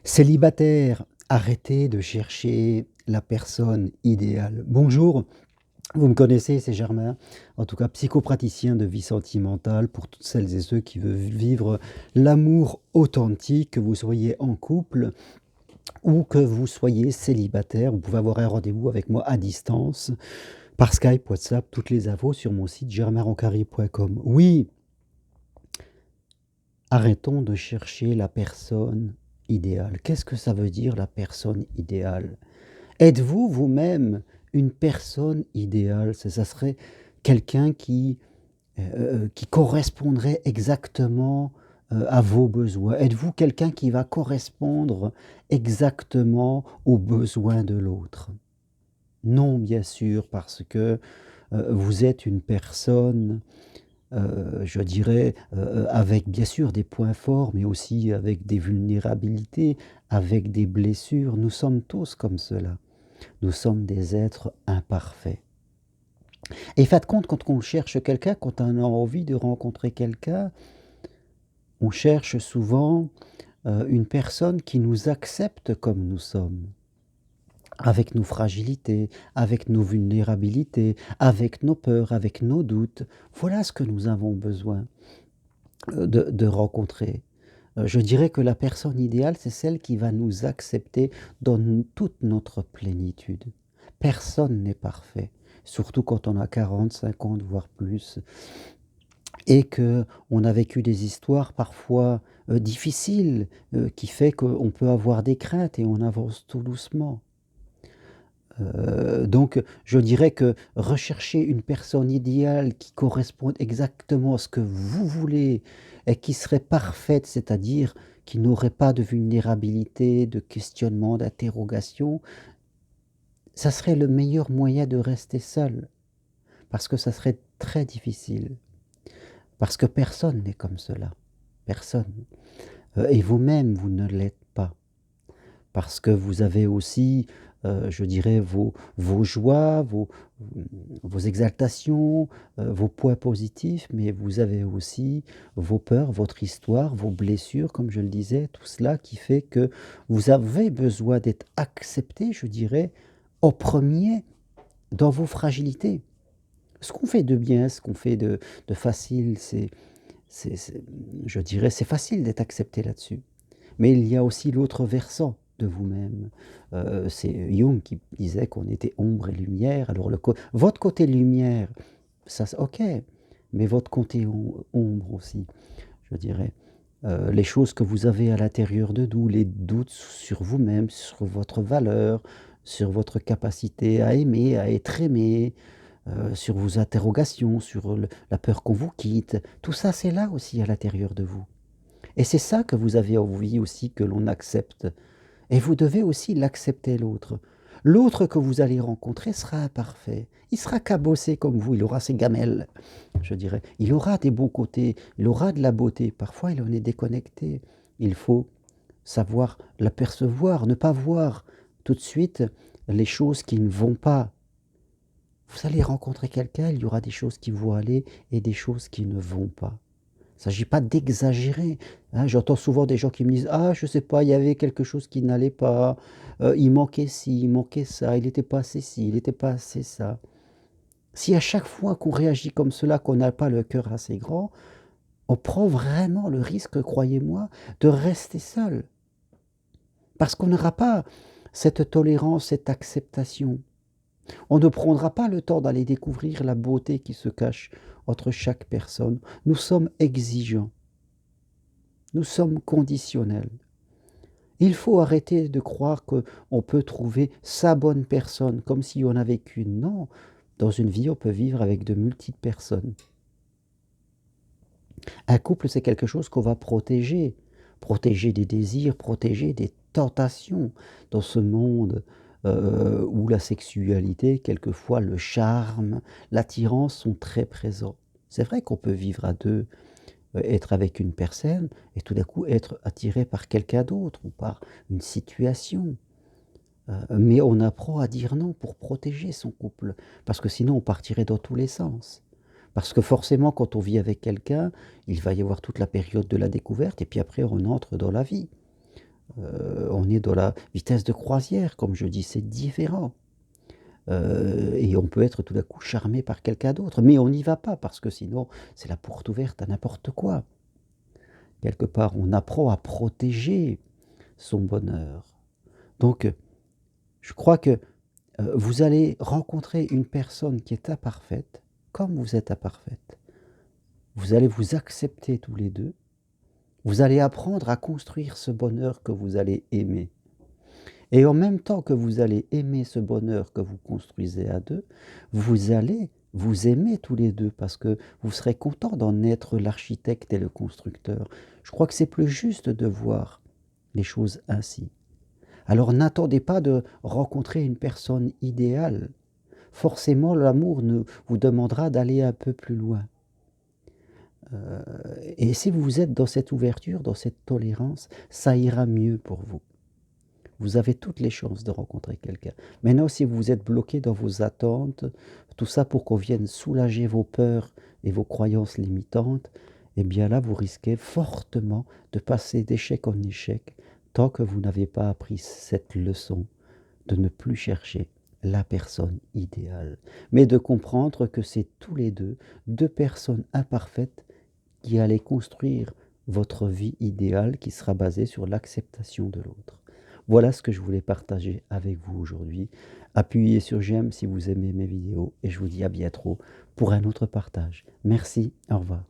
Célibataire, arrêtez de chercher la personne idéale. Bonjour, vous me connaissez, c'est Germain, en tout cas psychopraticien de vie sentimentale pour toutes celles et ceux qui veulent vivre l'amour authentique, que vous soyez en couple ou que vous soyez célibataire. Vous pouvez avoir un rendez-vous avec moi à distance, par Skype, WhatsApp, toutes les infos sur mon site germainroncari.com. Oui, arrêtons de chercher la personne idéale. Qu'est-ce que ça veut dire la personne idéale? Êtes-vous vous-même une personne idéale? Ça serait quelqu'un qui correspondrait exactement, à vos besoins? Êtes-vous quelqu'un qui va correspondre exactement aux besoins de l'autre? Non, bien sûr, parce que, vous êtes une personne, je dirais, avec bien sûr des points forts, mais aussi avec des vulnérabilités, avec des blessures. Nous sommes tous comme cela. Nous sommes des êtres imparfaits. Et faites compte, quand on cherche quelqu'un, quand on a envie de rencontrer quelqu'un, on cherche souvent une personne qui nous accepte comme nous sommes, avec nos fragilités, avec nos vulnérabilités, avec nos peurs, avec nos doutes. Voilà ce que nous avons besoin de rencontrer. Je dirais que la personne idéale, c'est celle qui va nous accepter dans toute notre plénitude. Personne n'est parfait, surtout quand on a 40, 50, voire plus, et qu'on a vécu des histoires parfois difficiles, qui fait qu'on peut avoir des craintes et on avance tout doucement. Donc je dirais que rechercher une personne idéale qui corresponde exactement à ce que vous voulez et qui serait parfaite, c'est-à-dire qui n'aurait pas de vulnérabilité, de questionnement, d'interrogation, ça serait le meilleur moyen de rester seul, parce que ça serait très difficile, parce que personne n'est comme cela, personne. Et vous-même, vous ne l'êtes pas. Parce que vous avez aussi, je dirais, vos joies, vos exaltations, vos points positifs, mais vous avez aussi vos peurs, votre histoire, vos blessures, comme je le disais, tout cela qui fait que vous avez besoin d'être accepté, je dirais, au premier dans vos fragilités. Ce qu'on fait de bien, ce qu'on fait de facile, c'est je dirais, c'est facile d'être accepté là-dessus. Mais il y a aussi l'autre versant de vous-même. C'est Jung qui disait qu'on était ombre et lumière. Alors votre côté lumière, ça OK, mais votre côté ombre aussi, je dirais. Les choses que vous avez à l'intérieur de vous, les doutes sur vous-même, sur votre valeur, sur votre capacité à aimer, à être aimé, sur vos interrogations, sur la peur qu'on vous quitte, tout ça c'est là aussi à l'intérieur de vous. Et c'est ça que vous avez envie aussi que l'on accepte. Et vous devez aussi l'accepter l'autre. L'autre que vous allez rencontrer sera imparfait. Il sera cabossé comme vous, il aura ses gamelles, je dirais. Il aura des bons côtés, il aura de la beauté. Parfois, il en est déconnecté. Il faut savoir l'apercevoir, ne pas voir tout de suite les choses qui ne vont pas. Vous allez rencontrer quelqu'un, il y aura des choses qui vont aller et des choses qui ne vont pas. Il ne s'agit pas d'exagérer, hein. J'entends souvent des gens qui me disent: «Ah, je sais pas, il y avait quelque chose qui n'allait pas, il manquait ci, il manquait ça, il n'était pas assez ci, il n'était pas assez ça». Si à chaque fois qu'on réagit comme cela, qu'on n'a pas le cœur assez grand, on prend vraiment le risque, croyez-moi, de rester seul. Parce qu'on n'aura pas cette tolérance, cette acceptation. On ne prendra pas le temps d'aller découvrir la beauté qui se cache entre chaque personne. Nous sommes exigeants, nous sommes conditionnels. Il faut arrêter de croire qu'on peut trouver sa bonne personne, comme si on n'avait qu'une. Non, dans une vie, on peut vivre avec de multiples personnes. Un couple, c'est quelque chose qu'on va protéger. Protéger des désirs, protéger des tentations dans ce monde où la sexualité, quelquefois le charme, l'attirance sont très présents. C'est vrai qu'on peut vivre à deux, être avec une personne et tout d'un coup être attiré par quelqu'un d'autre ou par une situation. Mais on apprend à dire non pour protéger son couple, parce que sinon on partirait dans tous les sens. Parce que forcément quand on vit avec quelqu'un, il va y avoir toute la période de la découverte et puis après on entre dans la vie. On est dans la vitesse de croisière, comme je dis, c'est différent. Et on peut être tout d'un coup charmé par quelqu'un d'autre, mais on n'y va pas parce que sinon c'est la porte ouverte à n'importe quoi. Quelque part, on apprend à protéger son bonheur. Donc, je crois que, vous allez rencontrer une personne qui est imparfaite, comme vous êtes imparfaite. Vous allez vous accepter tous les 2. Vous allez apprendre à construire ce bonheur que vous allez aimer. Et en même temps que vous allez aimer ce bonheur que vous construisez à 2, vous allez vous aimer tous les 2 parce que vous serez content d'en être l'architecte et le constructeur. Je crois que c'est plus juste de voir les choses ainsi. Alors n'attendez pas de rencontrer une personne idéale. Forcément, l'amour vous demandera d'aller un peu plus loin. Et si vous êtes dans cette ouverture, dans cette tolérance, ça ira mieux pour vous. Vous avez toutes les chances de rencontrer quelqu'un. Maintenant, si vous êtes bloqué dans vos attentes, tout ça pour qu'on vienne soulager vos peurs et vos croyances limitantes, eh bien là, vous risquez fortement de passer d'échec en échec tant que vous n'avez pas appris cette leçon de ne plus chercher la personne idéale, mais de comprendre que c'est tous les 2, 2 personnes imparfaites qui allez construire votre vie idéale qui sera basée sur l'acceptation de l'autre. Voilà ce que je voulais partager avec vous aujourd'hui. Appuyez sur j'aime si vous aimez mes vidéos et je vous dis à bientôt pour un autre partage. Merci, au revoir.